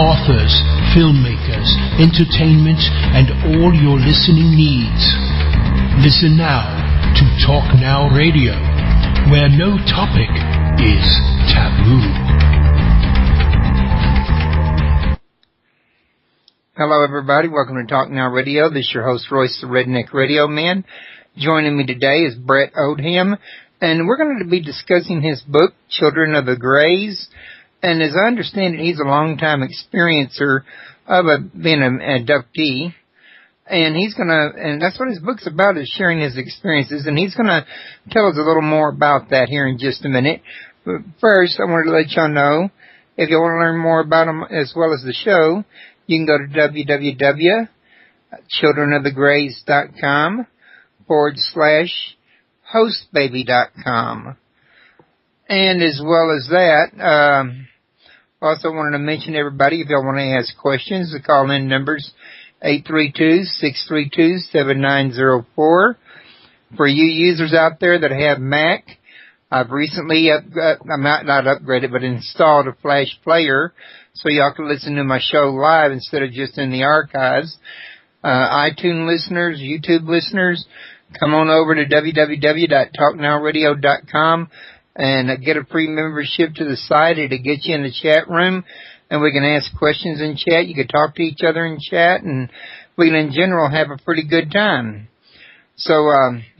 authors, filmmakers, entertainment, and all your listening needs. Listen now to Talk Now Radio, where no topic is taboo. Hello, everybody. Welcome to Talk Now Radio. This is your host, Royce, the Redneck Radio Man. Joining me today is Bret Oldham, and we're going to be discussing his book, Children of the Greys. And as I understand it, he's a long-time experiencer of being an abductee. And that's what his book's about, is sharing his experiences. And he's going to tell us a little more about that here in just a minute. But first, I wanted to let y'all know, if you want to learn more about him as well as the show, you can go to www.childrenofthegrays.com/hostbaby.com. And as well as that, also wanted to mention everybody, if y'all want to ask questions, the call-in numbers 832-632-7904. For you users out there that have Mac, I've recently not upgraded, but installed a Flash player so y'all can listen to my show live instead of just in the archives. iTunes listeners, YouTube listeners, come on over to www.talknowradio.com and get a free membership to the site. It'll get you in the chat room, and we can ask questions in chat. You can talk to each other in chat, and we can, in general, have a pretty good time. So,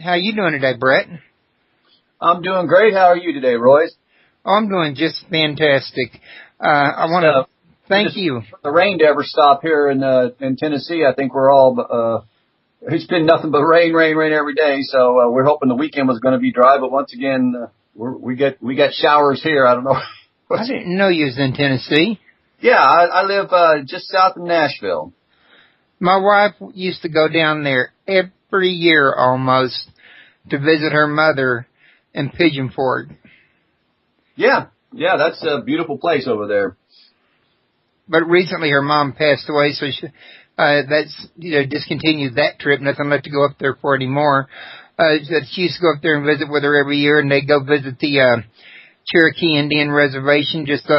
how you doing today, Bret? I'm doing great. How are you today, Royce? Oh, I'm doing just fantastic. I want to thank you. The rain to ever stop here in Tennessee. I think we're all, it's been nothing but rain every day. So, we're hoping the weekend was going to be dry, but once again, we get showers here. I don't know. I didn't know you was in Tennessee. Yeah, I live, just south of Nashville. My wife used to go down there every year almost to visit her mother in Pigeon Forge. Yeah, that's a beautiful place over there. But recently her mom passed away, so she, that's, discontinued that trip. Nothing left to go up there for anymore. She used to go up there and visit with her every year, and they go visit the Cherokee Indian Reservation just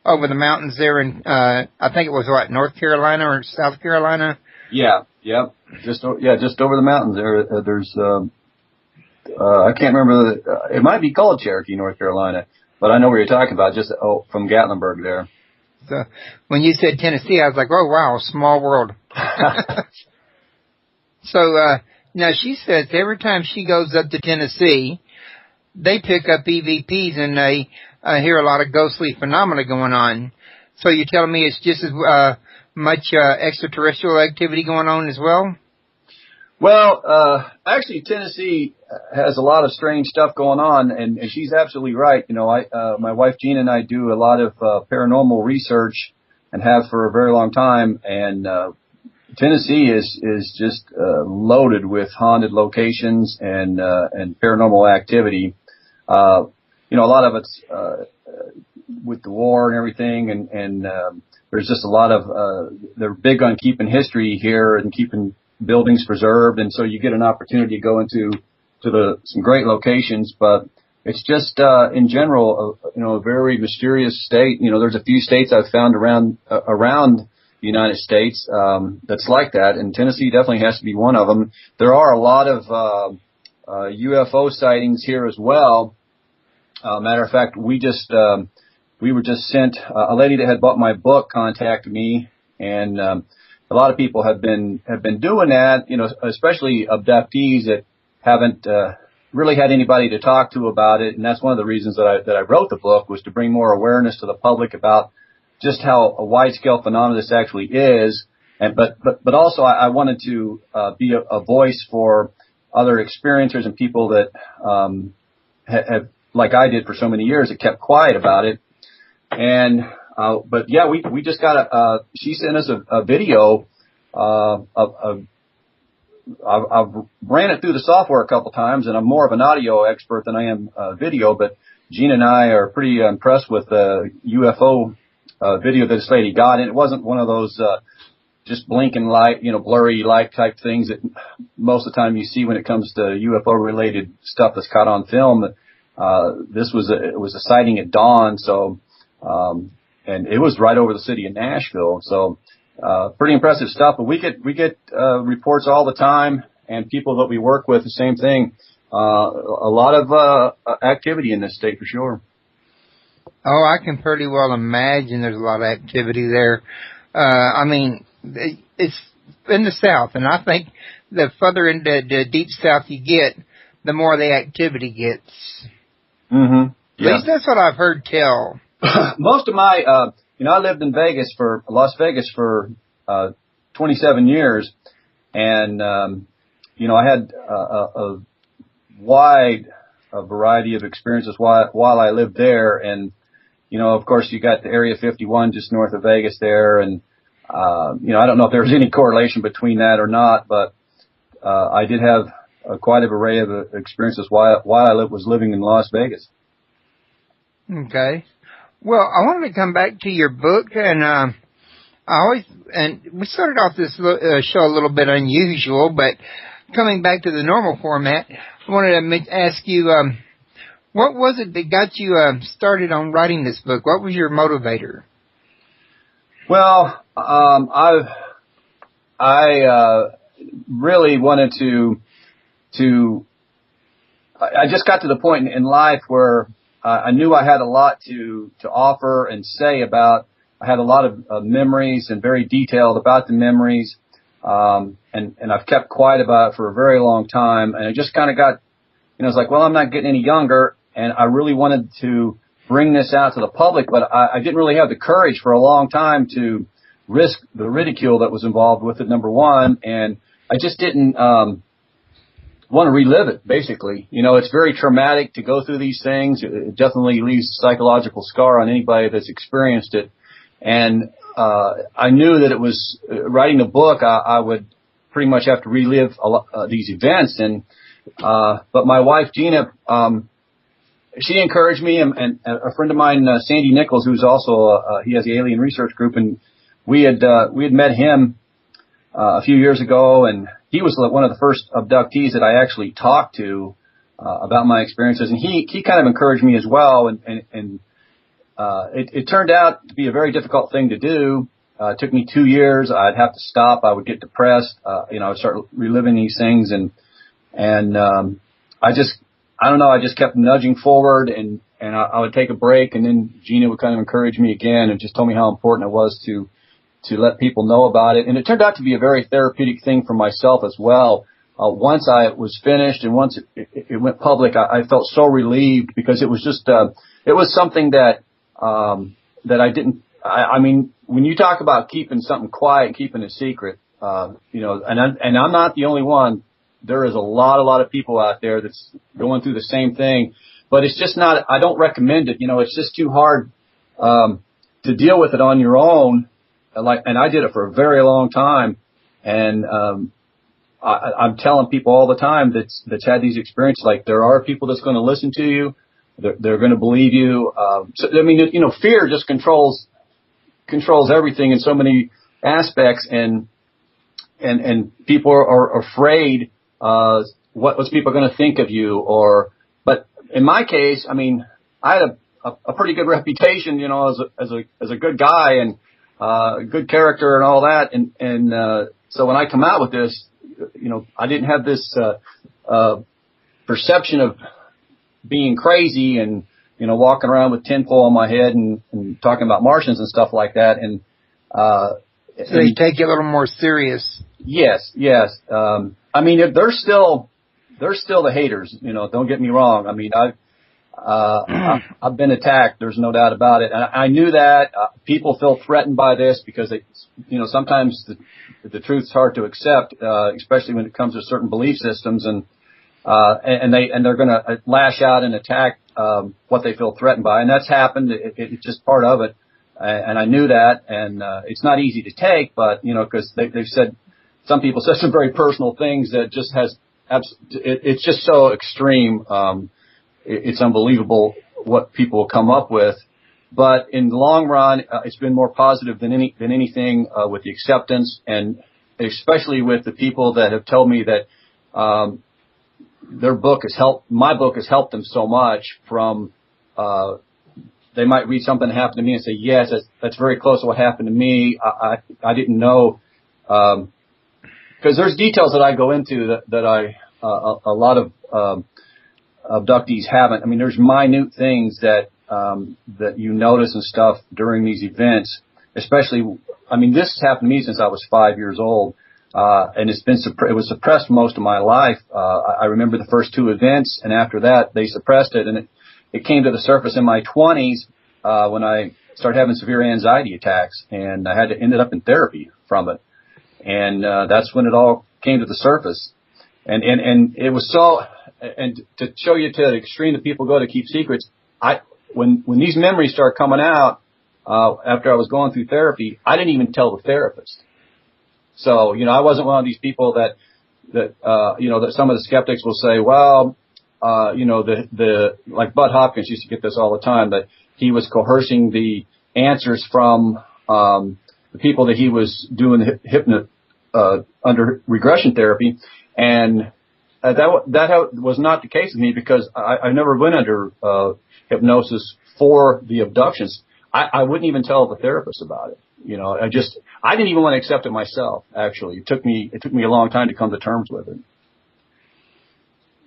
over the mountains there in, I think it was North Carolina or South Carolina? Yeah, just over the mountains there. There's I can't remember. It might be called Cherokee, North Carolina, but I know where you're talking about. Just from Gatlinburg there. So when you said Tennessee, I was like, oh wow, small world. So now she says every time she goes up to Tennessee, they pick up EVPs and they hear a lot of ghostly phenomena going on. So you're telling me it's just as much extraterrestrial activity going on as well? Well, actually, Tennessee has a lot of strange stuff going on, and she's absolutely right. My wife Gina and I do a lot of paranormal research and have for a very long time, and Tennessee is just loaded with haunted locations and paranormal activity. A lot of it's with the war and everything, and there's just a lot of they're big on keeping history here and keeping buildings preserved, and so you get an opportunity to go into some great locations, but it's just in general a very mysterious state. There's a few states I've found around the United States that's like that, and Tennessee definitely has to be one of them. There are a lot of UFO sightings here as well. Matter of fact, we were just sent, a lady that had bought my book contacted me, and a lot of people have been doing that, especially abductees that haven't really had anybody to talk to about it. And that's one of the reasons that I wrote the book, was to bring more awareness to the public about just how a wide-scale phenomenon this actually is. But also I wanted to be a voice for other experiencers and people that have, like I did for so many years, that kept quiet about it. And but yeah, we just got she sent us a video I've ran it through the software a couple times, and I'm more of an audio expert than I am video, but Gina and I are pretty impressed with the UFO video that this lady got. And it wasn't one of those just blinking light, blurry light type things that most of the time you see when it comes to UFO related stuff that's caught on film. This was it was a sighting at dawn, so it was right over the city of Nashville. So, pretty impressive stuff. But we get reports all the time, and people that we work with, the same thing. A lot of activity in this state for sure. Oh, I can pretty well imagine there's a lot of activity there. I mean, it's in the South, and I think the further into the deep South you get, the more the activity gets. Mm-hmm. Yeah. At least that's what I've heard tell. Most of my, I lived in Las Vegas for 27 years, and I had a wide variety of experiences while I lived there, and of course, you got the Area 51 just north of Vegas there, and I don't know if there was any correlation between that or not, but I did have quite an array of experiences while I was living in Las Vegas. Okay. Well, I wanted to come back to your book, and we started off this show a little bit unusual, but coming back to the normal format, I wanted to ask you, what was it that got you started on writing this book? What was your motivator? Well, I really wanted to. I just got to the point in life where I knew I had a lot to offer and say about. I had a lot of memories and very detailed about the memories, and I've kept quiet about it for a very long time. And I just kind of got, it's like, well, I'm not getting any younger, and I really wanted to bring this out to the public, but I didn't really have the courage for a long time to risk the ridicule that was involved with it, number one, and I just didn't want to relive it, basically. It's very traumatic to go through these things. It definitely leaves a psychological scar on anybody that's experienced it. And I knew that it was writing a book. I would pretty much have to relive these events. And but my wife Gina, she encouraged me, and a friend of mine, Sandy Nichols, who's also he has the Alien Research Group, and we had met him a few years ago, and he was one of the first abductees that I actually talked to about my experiences, and he kind of encouraged me as well, and it turned out to be a very difficult thing to do. It took me 2 years. I'd have to stop. I would get depressed. I would start reliving these things, and I don't know. I just kept nudging forward, and I would take a break, and then Gina would kind of encourage me again, and just told me how important it was to let people know about it. And it turned out to be a very therapeutic thing for myself as well. Once I was finished and once it went public, I felt so relieved, because it was just it was something that I didn't. I mean, when you talk about keeping something quiet, keeping a secret, and I'm not the only one. There is a lot of people out there that's going through the same thing, but it's just not. I don't recommend it. It's just too hard to deal with it on your own. And I did it for a very long time, and I'm telling people all the time that's had these experiences, like, there are people that's going to listen to you, they're going to believe you. So I mean, fear just controls everything in so many aspects, and people are afraid what's people going to think of you, but in my case, I mean, I had a pretty good reputation, as a good guy, and good character and all that. And so when I come out with this, I didn't have this, perception of being crazy and, walking around with tinfoil on my head and talking about Martians and stuff like that. And, so they take you a little more serious. Yes. I mean, they're still the haters, don't get me wrong. I mean, I've been attacked. There's no doubt about it. And I knew that people feel threatened by this, because sometimes the truth's hard to accept, especially when it comes to certain belief systems, and they're going to lash out and attack what they feel threatened by, and that's happened. It's just part of it, and I knew that, and it's not easy to take, but because they've said, some people said some very personal things that just it's just so extreme. It's unbelievable what people come up with, but in the long run, it's been more positive than anything, with the acceptance, and especially with the people that have told me that my book has helped them so much, from that they might read something that happened to me and say, yes, that's very close to what happened to me. I didn't know, because there's details that I go into that a lot of abductees haven't. I mean, there's minute things that you notice and stuff during these events, especially, I mean, this has happened to me since I was 5 years old, and it was suppressed most of my life. I remember the first 2 events, and after that, they suppressed it, and it came to the surface in my 20s, when I started having severe anxiety attacks, and I ended up in therapy from it. And, that's when it all came to the surface. And it was so, and to show you to the extreme that people go to keep secrets, when these memories start coming out, after I was going through therapy, I didn't even tell the therapist. So, I wasn't one of these people that some of the skeptics will say, well, like Bud Hopkins used to get this all the time, that he was coercing the answers from, the people that he was doing under regression therapy. And, that was not the case with me, because I never went under, hypnosis for the abductions. I wouldn't even tell the therapist about it. I didn't even want to accept it myself, actually. It took me a long time to come to terms with it.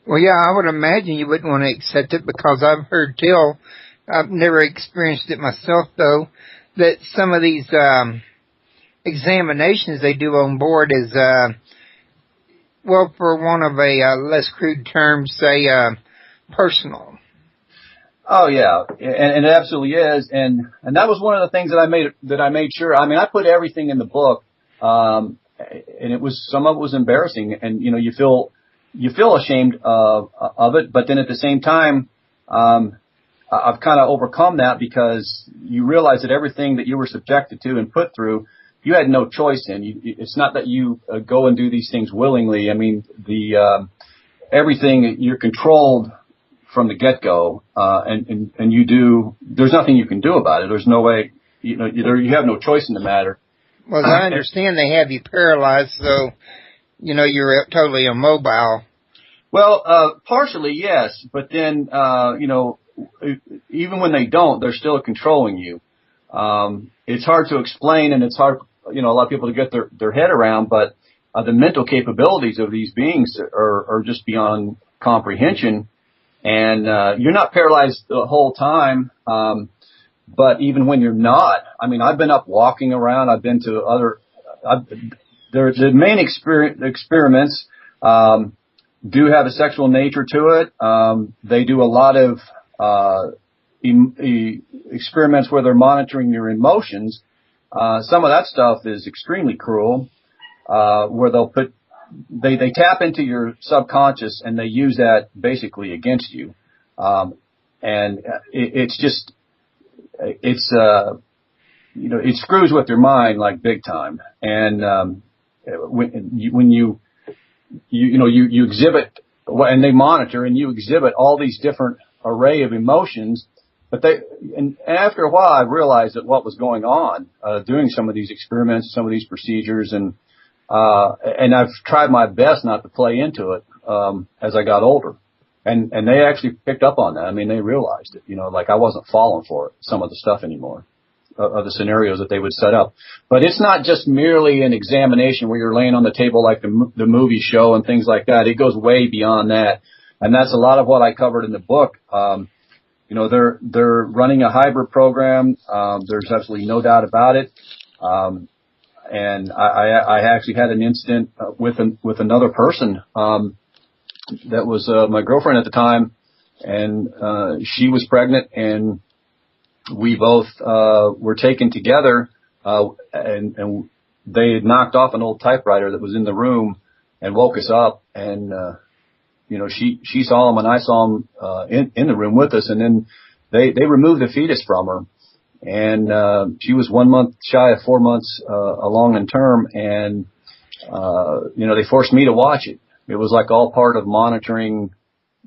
Well, yeah, I would imagine you wouldn't want to accept it, because I've heard tell, I've never experienced it myself though, that some of these examinations they do on board is, well, for one of a less crude term, say, personal. Oh yeah, and it absolutely is, and that was one of the things that I made sure. I mean, I put everything in the book, and some of it was embarrassing, and you feel ashamed of it, but then at the same time, I've kind of overcome that, because you realize that everything that you were subjected to and put through, you had no choice in. It's not that you go and do these things willingly. I mean, everything, you're controlled from the get-go, and you do. There's nothing you can do about it. There's no way. You have no choice in the matter. Well, as I understand, they have you paralyzed, so you're totally immobile. Well, partially, yes, but then even when they don't, they're still controlling you. It's hard to explain, and it's hard, a lot of people to get their head around, but the mental capabilities of these beings are just beyond comprehension. And you're not paralyzed the whole time, but even when you're not, I mean, I've been up walking around. I've been to the main experiments do have a sexual nature to it. They do a lot of experiments where they're monitoring your emotions. Some of that stuff is extremely cruel, where they tap into your subconscious, and they use that basically against you. And it screws with your mind like big time. And, when you exhibit, and they monitor, and you exhibit all these different array of emotions, and after a while I realized that what was going on, doing some of these experiments, some of these procedures, and I've tried my best not to play into it, as I got older. And they actually picked up on that. I mean, they realized it, like I wasn't falling for it, some of the stuff anymore, of the scenarios that they would set up. But it's not just merely an examination where you're laying on the table like the movie show and things like that. It goes way beyond that. And that's a lot of what I covered in the book. They're running a hybrid program. There's absolutely no doubt about it. And I actually had an incident with another person, that was my girlfriend at the time, and she was pregnant, and we both were taken together, and they had knocked off an old typewriter that was in the room and woke us up, and she saw him and I saw him in the room with us, and then they removed the fetus from her, and she was 1 month shy of 4 months along in term, and they forced me to watch it. It was like all part of monitoring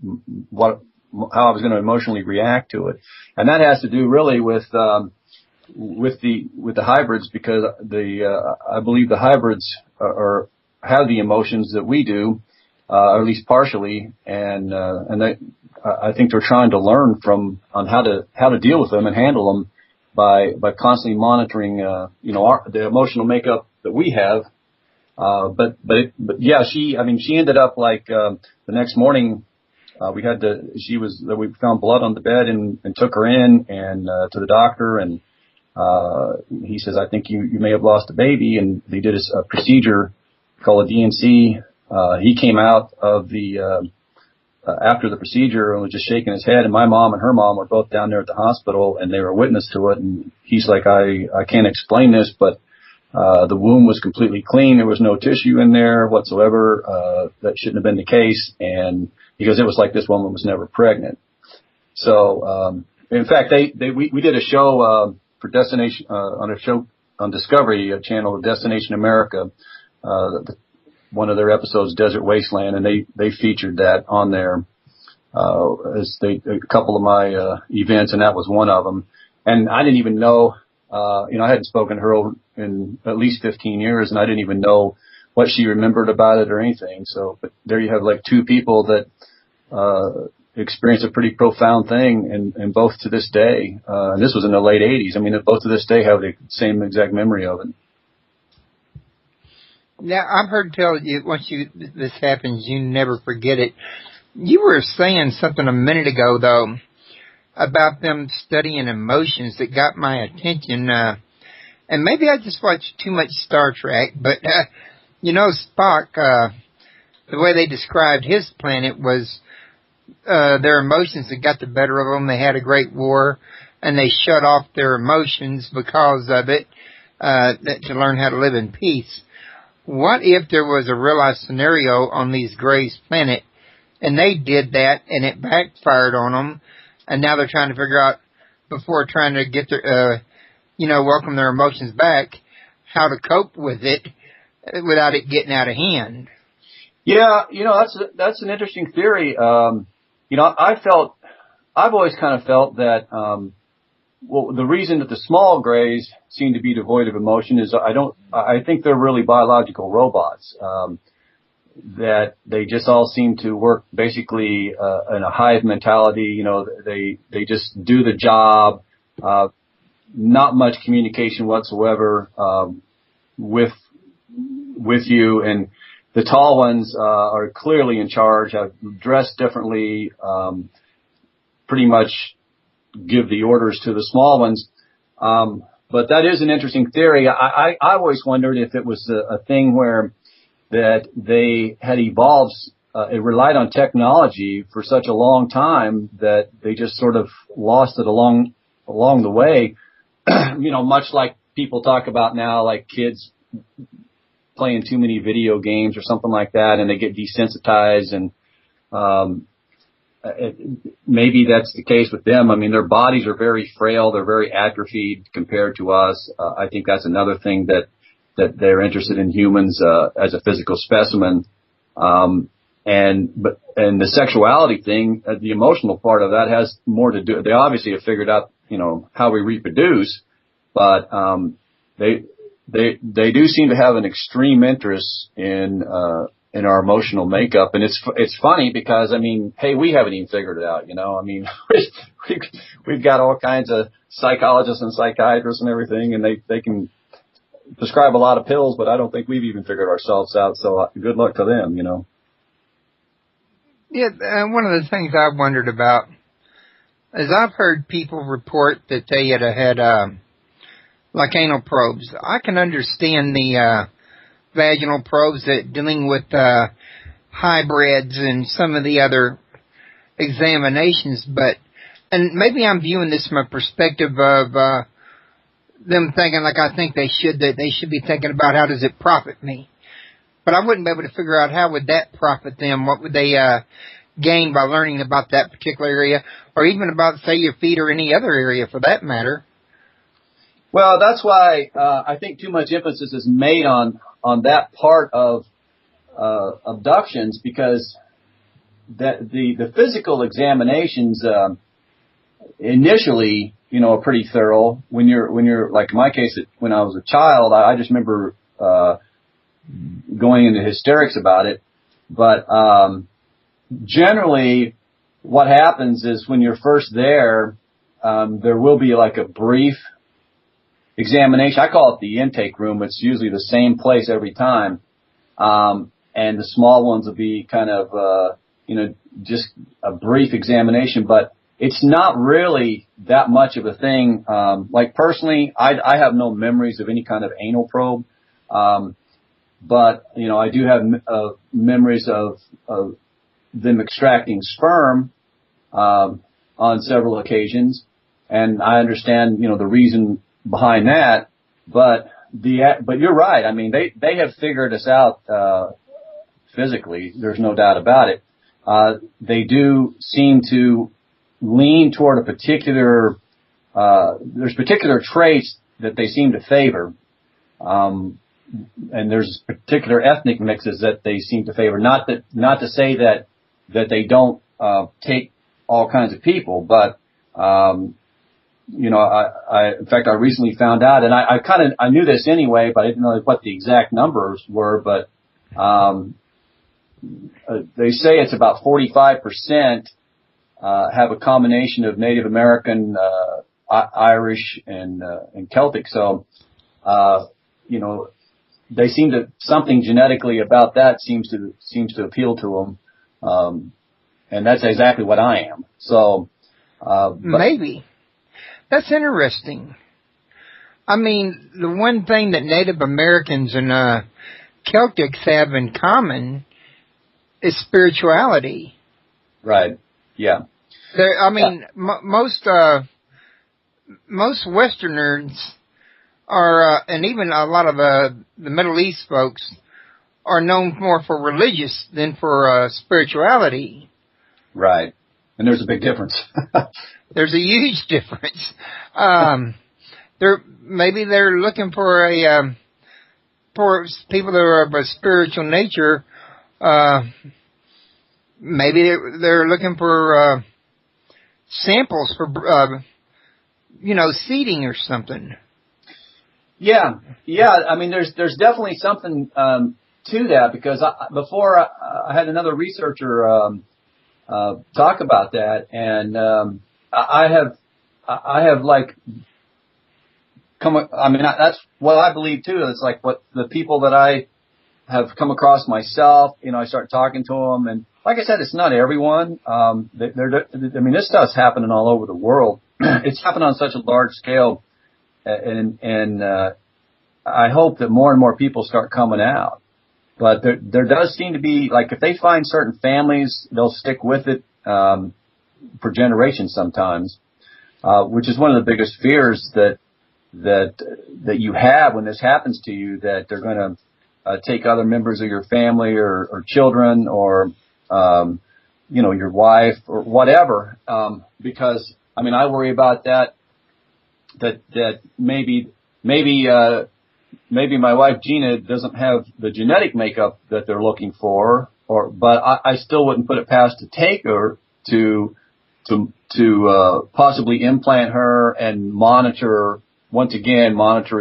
how I was going to emotionally react to it, and that has to do really with the hybrids, because I believe the hybrids have the emotions that we do, or at least partially, and I think they're trying to learn on how to deal with them and handle them by constantly monitoring, the emotional makeup that we have. But yeah, she ended up like, the next morning, we found blood on the bed and took her in and, to the doctor, and, he says, I think you may have lost a baby, and they did a procedure called a DNC. He came out of after the procedure and was just shaking his head, and my mom and her mom were both down there at the hospital, and they were witness to it. And he's like, I can't explain this, but the womb was completely clean. There was no tissue in there whatsoever. That shouldn't have been the case. And because it was like this woman was never pregnant. So, in fact, we did a show, for Destination, on Discovery Channel, Destination America, one of their episodes, Desert Wasteland, and they featured that on there, as a couple of my, events, and that was one of them. And I didn't even know, I hadn't spoken to her in at least 15 years, and I didn't even know what she remembered about it or anything. So, but there you have like two people that, experienced a pretty profound thing, and both to this day, and this was in the late 80s. I mean, both to this day have the same exact memory of it. Now, I've heard tell you, once this happens, you never forget it. You were saying something a minute ago, though, about them studying emotions that got my attention, and maybe I just watched too much Star Trek, but, Spock, the way they described his planet was, their emotions that got the better of them. They had a great war, and they shut off their emotions because of it, to learn how to live in peace. What if there was a real life scenario on these Greys planet, and they did that, and it backfired on them, and now they're trying to figure out, before trying to get their, welcome their emotions back, how to cope with it without it getting out of hand? Yeah, that's an interesting theory. I've always kind of felt that, the reason that the small Greys seem to be devoid of emotion is I think they're really biological robots, that they just all seem to work basically, in a hive mentality. They just do the job, not much communication whatsoever, with you. And the tall ones, are clearly in charge, have dressed differently, pretty much give the orders to the small ones. But that is an interesting theory. I always wondered if it was a thing where that they had evolved, it relied on technology for such a long time that they just sort of lost it along the way. Much like people talk about now, like kids playing too many video games or something like that, and they get desensitized, and maybe that's the case with them. I mean, their bodies are very frail, they're very atrophied compared to us. I think that's another thing that they're interested in humans as a physical specimen. And the sexuality thing, the emotional part of that has more to do. They obviously have figured out, how we reproduce, but they do seem to have an extreme interest in our emotional makeup. And it's funny because, hey, we haven't even figured it out, we've got all kinds of psychologists and psychiatrists and everything, and they can prescribe a lot of pills, but I don't think we've even figured ourselves out. So good luck to them, Yeah, one of the things I've wondered about is I've heard people report that they had like anal probes. I can understand the vaginal probes that dealing with hybrids and some of the other examinations, and maybe I'm viewing this from a perspective of them thinking like I think they should be thinking about how does it profit me. But I wouldn't be able to figure out how would that profit them. What would they gain by learning about that particular area, or even about, say, your feet or any other area for that matter? Well, that's why I think too much emphasis is made on that part of abductions, because that the physical examinations initially, are pretty thorough. When you're like in my case, when I was a child, I just remember going into hysterics about it. But generally, what happens is when you're first there, there will be like a brief examination. I call it the intake room. It's usually the same place every time. And the small ones will be kind of, just a brief examination, but it's not really that much of a thing. Like personally, I have no memories of any kind of anal probe. But, I do have, memories of them extracting sperm, on several occasions. And I understand, the reason behind that, but you're right. I mean, they have figured us out, physically. There's no doubt about it. They do seem to lean toward a particular, there's particular traits that they seem to favor. And there's particular ethnic mixes that they seem to favor. Not to say that they don't, take all kinds of people, but, in fact, I recently found out, and I knew this anyway, but I didn't know what the exact numbers were, but, they say it's about 45%, have a combination of Native American, Irish and Celtic. So, they seem to, something genetically about that seems to appeal to them. And that's exactly what I am. So, maybe. That's interesting. I mean, the one thing that Native Americans and Celtics have in common is spirituality. Right. Yeah. Most Westerners are, and even a lot of the Middle East folks are known more for religious than for spirituality. Right. And there's a big difference. There's a huge difference. They're looking for for people that are of a spiritual nature. Maybe they're looking for samples for seeding or something. Yeah. I mean, there's definitely something to that, because before I had another researcher talk about that, and I have like that's what I believe too. It's like what the people that I have come across myself, I start talking to them, and like I said, it's not everyone. This stuff's happening all over the world. It's happening on such a large scale, and I hope that more and more people start coming out. But there does seem to be, like, if they find certain families, they'll stick with it for generations sometimes, which is one of the biggest fears that you have when this happens to you, that they're going to take other members of your family or children or your wife or whatever, because I worry about that maybe my wife Gina doesn't have the genetic makeup that they're looking for, but I still wouldn't put it past to take her to possibly implant her and monitor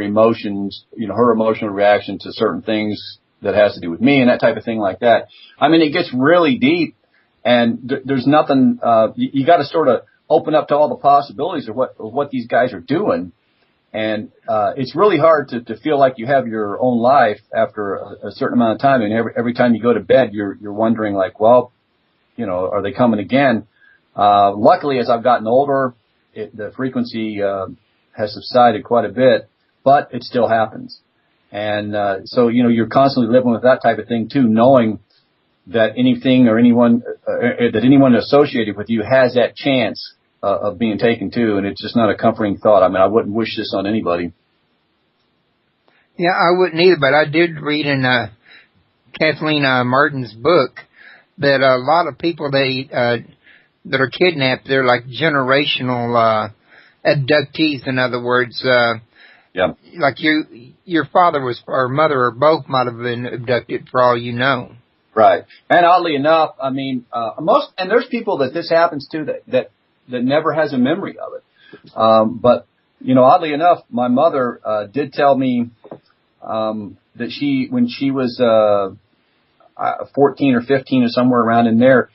emotions, her emotional reaction to certain things that has to do with me and that type of thing like that. It gets really deep, and there's nothing, you got to sort of open up to all the possibilities of what these guys are doing. And it's really hard to feel like you have your own life after a certain amount of time. And every time you go to bed, you're wondering, like, well, are they coming again? Luckily, as I've gotten older, the frequency has subsided quite a bit, but it still happens. And so you're constantly living with that type of thing too, knowing that anything or anyone associated with you has that chance of being taken too, and it's just not a comforting thought. I wouldn't wish this on anybody. Yeah, I wouldn't either, but I did read in Kathleen Martin's book that a lot of people that are kidnapped, they're like generational abductees. In other words, yeah, like your father or mother or both might have been abducted for all you know. Right, and oddly enough, and there's people that this happens to that never has a memory of it. But, oddly enough, my mother did tell me that when she was 14 or 15 or somewhere around in there,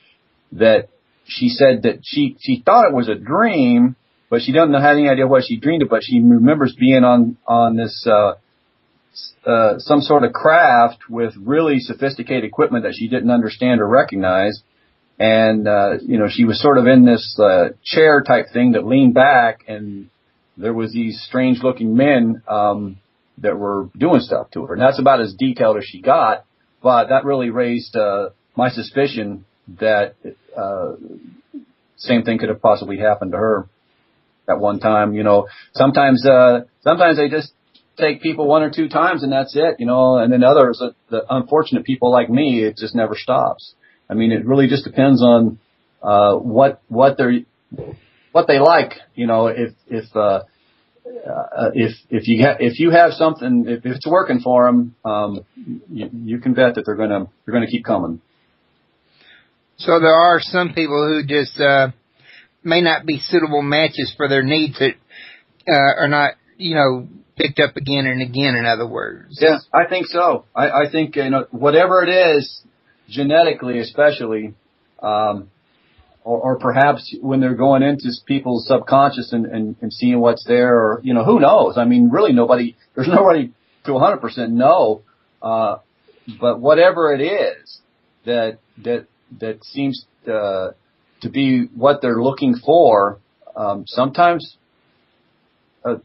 that she said that she thought it was a dream, but she doesn't have any idea what she dreamed of. But she remembers being on this some sort of craft with really sophisticated equipment that she didn't understand or recognize. And, she was sort of in this chair type thing that leaned back, and there was these strange looking men that were doing stuff to her. And that's about as detailed as she got, but that really raised my suspicion that same thing could have possibly happened to her at one time. Sometimes they just take people one or two times and that's it, and then others, the unfortunate people like me, it just never stops. I mean, it really just depends on what they like. If you have something, if it's working for them, you can bet that they're gonna keep coming. So there are some people who just may not be suitable matches for their needs that are not, picked up again and again. In other words, yeah, I think so. I think whatever it is, genetically especially, or perhaps when they're going into people's subconscious and seeing what's there, or who knows? I mean, really there's nobody to 100% know. But whatever it is that seems to be what they're looking for, sometimes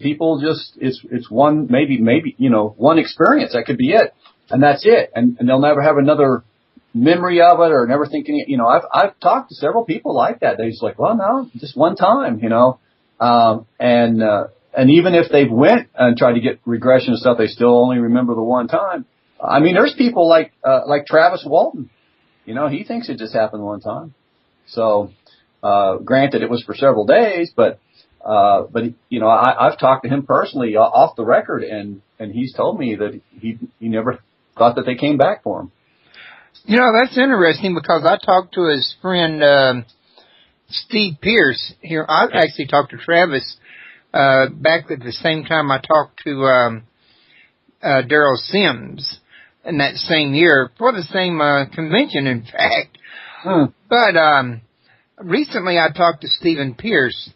people just it's one maybe one experience, that could be it, and that's it, and they'll never have another memory of it or never thinking it. I've talked to several people like that. They're just like, well, no, just one time, and even if they've went and tried to get regression and stuff, they still only remember the one time. I mean, there's people like Travis Walton. He thinks it just happened one time. So, granted, it was for several days, but I've talked to him personally off the record, and he's told me that he never thought that they came back for him. That's interesting, because I talked to his friend Steve Pierce here. I actually talked to Travis back at the same time I talked to Daryl Sims in that same year, for the same convention, in fact. But recently I talked to Stephen Pierce,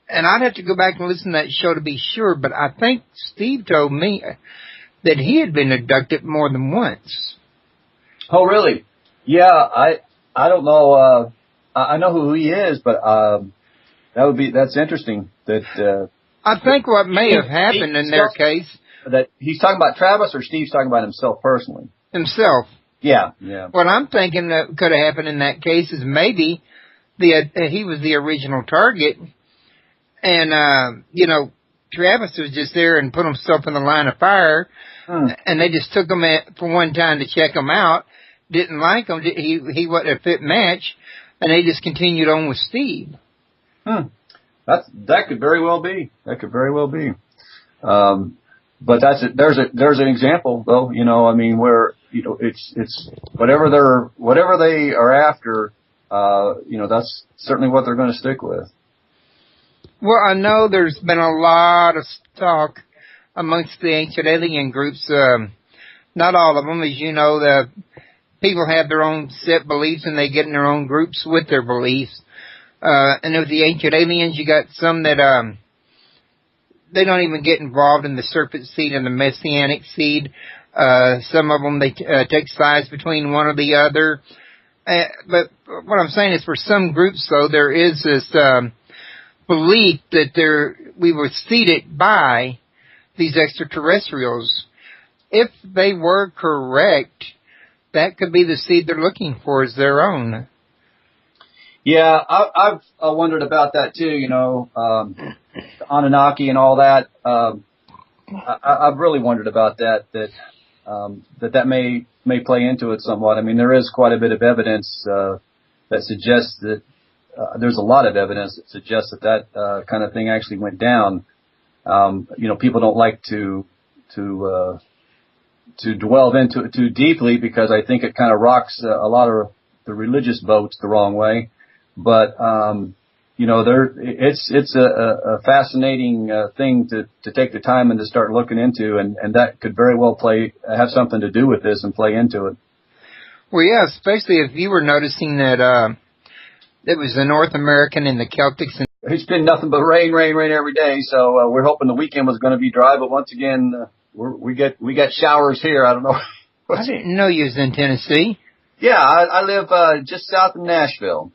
and I'd have to go back and listen to that show to be sure, but I think Steve told me that he had been abducted more than once. Oh, really? Yeah, I don't know. I know who he is, but that's interesting. That I think what may have happened in their case. That he's talking about Travis, or Steve's talking about himself personally? Himself. Yeah. What I'm thinking that could have happened in that case is maybe he was the original target, and Travis was just there and put himself in the line of fire, and they just took him for one time to check him out. Didn't like him. He wasn't a fit match, and they just continued on with Steve. That could very well be. But there's an example, though. I mean, where it's whatever they are after. That's certainly what they're going to stick with. Well, I know there's been a lot of talk amongst the ancient alien groups. Not all of them, as you know, the people have their own set beliefs, and they get in their own groups with their beliefs. And with the ancient aliens, you got some that they don't even get involved in the serpent seed and the messianic seed. Some of them, they take sides between one or the other. But what I'm saying is, for some groups, though, there is this belief that we were seeded by these extraterrestrials. If they were correct, that could be the seed they're looking for as their own. Yeah, I've wondered about that too. Anunnaki and all that. I've really wondered about that may play into it somewhat. I mean, there is quite a bit of evidence that suggests that there's a lot of evidence that suggests that kind of thing actually went down. People don't like to delve into it too deeply, because I think it kind of rocks a lot of the religious boats the wrong way. But it's a fascinating thing to take the time and to start looking into, and that could very well have something to do with this and play into it. Well, yeah, especially if you were noticing that It was the North American and the Celtics. And it's been nothing but rain every day. So we're hoping the weekend was going to be dry. But once again, we get showers here. I don't know. I didn't know you was in Tennessee. Yeah, I live just south of Nashville.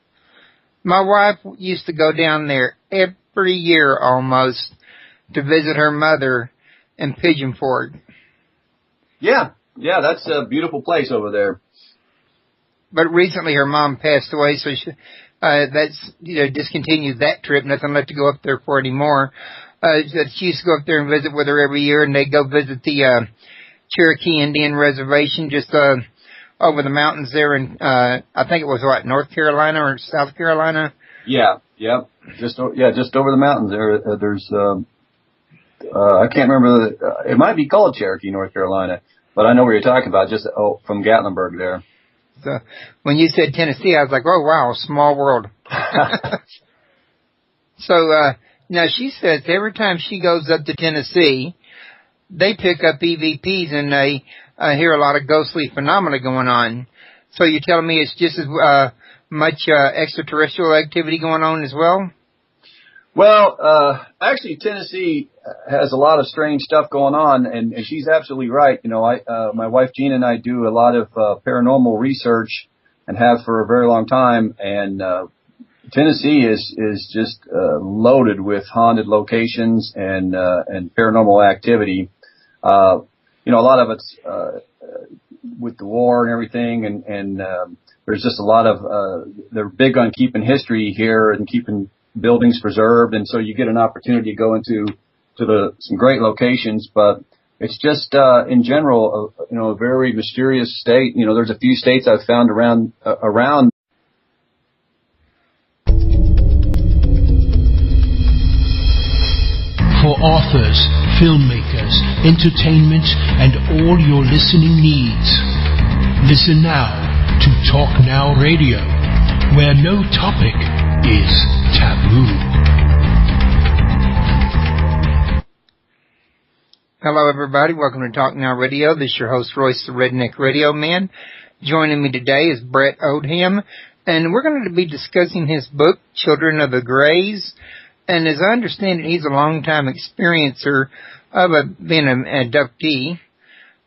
My wife used to go down there every year almost to visit her mother in Pigeon Forge. Yeah, that's a beautiful place over there. But recently her mom passed away, so that's discontinued that trip. Nothing left to go up there for anymore. She used to go up there and visit with her every year, and they go visit the Cherokee Indian Reservation just over the mountains there in I think it was North Carolina or South Carolina. Yeah, just over the mountains there. There's I can't remember. It might be called Cherokee, North Carolina, but I know where you're talking about. Just from Gatlinburg there. So when you said Tennessee, I was like, oh wow, small world. So now she says every time she goes up to Tennessee, they pick up EVPs and they hear a lot of ghostly phenomena going on. So you're telling me it's just as much extraterrestrial activity going on as well? Well, actually, Tennessee has a lot of strange stuff going on, and she's absolutely right. You know, my wife Gina and I do a lot of paranormal research and have for a very long time, and Tennessee is just loaded with haunted locations and paranormal activity. You know, a lot of it's with the war and everything, and there's just a lot of they're big on keeping history here and keeping buildings preserved, and so you get an opportunity to go into some great locations, but it's just in general a very mysterious state. You know, there's a few states I've found around. For authors, filmmakers, entertainment, and all your listening needs. Listen now to Talk Now Radio, where no topic is taboo. Hello, everybody. Welcome to Talk Now Radio. This is your host, Royce, the Redneck Radio Man. Joining me today is Bret Oldham, and we're going to be discussing his book, Children of the Greys. And as I understand it, he's a long-time experiencer of being an abductee.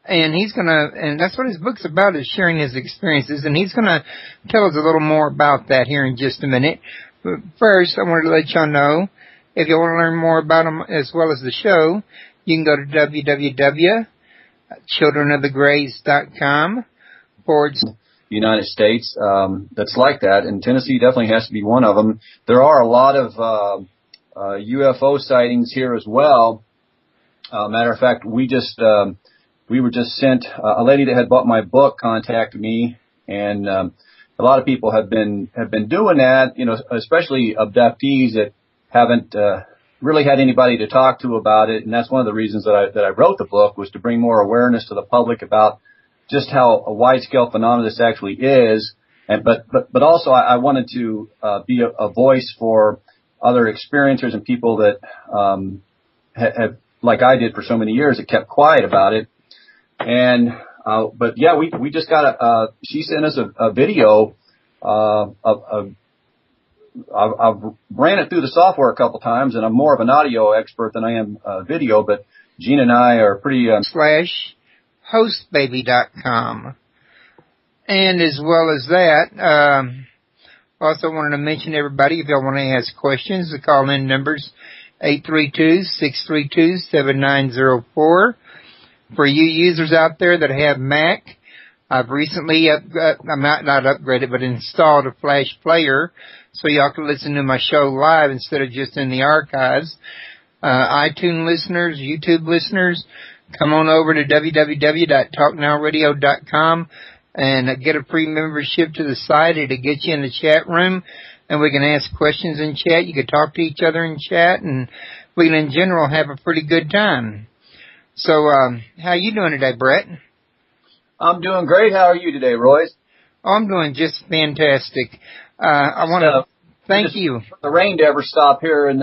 And that's what his book's about, is sharing his experiences. And he's gonna tell us a little more about that here in just a minute. But first, I wanted to let y'all know, if you want to learn more about him as well as the show, you can go to www.childrenofthegreys.com United States, that's like that. And Tennessee definitely has to be one of them. There are a lot of, UFO sightings here as well. Matter of fact, we were just sent, a lady that had bought my book contacted me, and a lot of people have been doing that, you know, especially abductees that haven't really had anybody to talk to about it. And that's one of the reasons that I wrote the book, was to bring more awareness to the public about just how a wide-scale phenomenon this actually is. And but also I wanted to be a voice for other experiencers and people that have, like I did for so many years, that kept quiet about it. And but yeah, we just got she sent us a video I've ran it through the software a couple times, and I'm more of an audio expert than I am video, but Gene and I are pretty /hostbaby.com. And as well as that, also wanted to mention everybody, if y'all want to ask questions, the call-in number's 832-632-7904. For you users out there that have Mac, I've recently not upgraded, but installed a Flash player so y'all can listen to my show live instead of just in the archives. iTunes listeners, YouTube listeners, come on over to www.talknowradio.com and get a free membership to the site. It'll get you in the chat room, and we can ask questions in chat. You can talk to each other in chat, and we can, in general, have a pretty good time. So, how you doing today, Bret? I'm doing great. How are you today, Royce? Oh, I'm doing just fantastic. I want to thank you. The rain to ever stop here in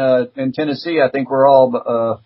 Tennessee. I think we're all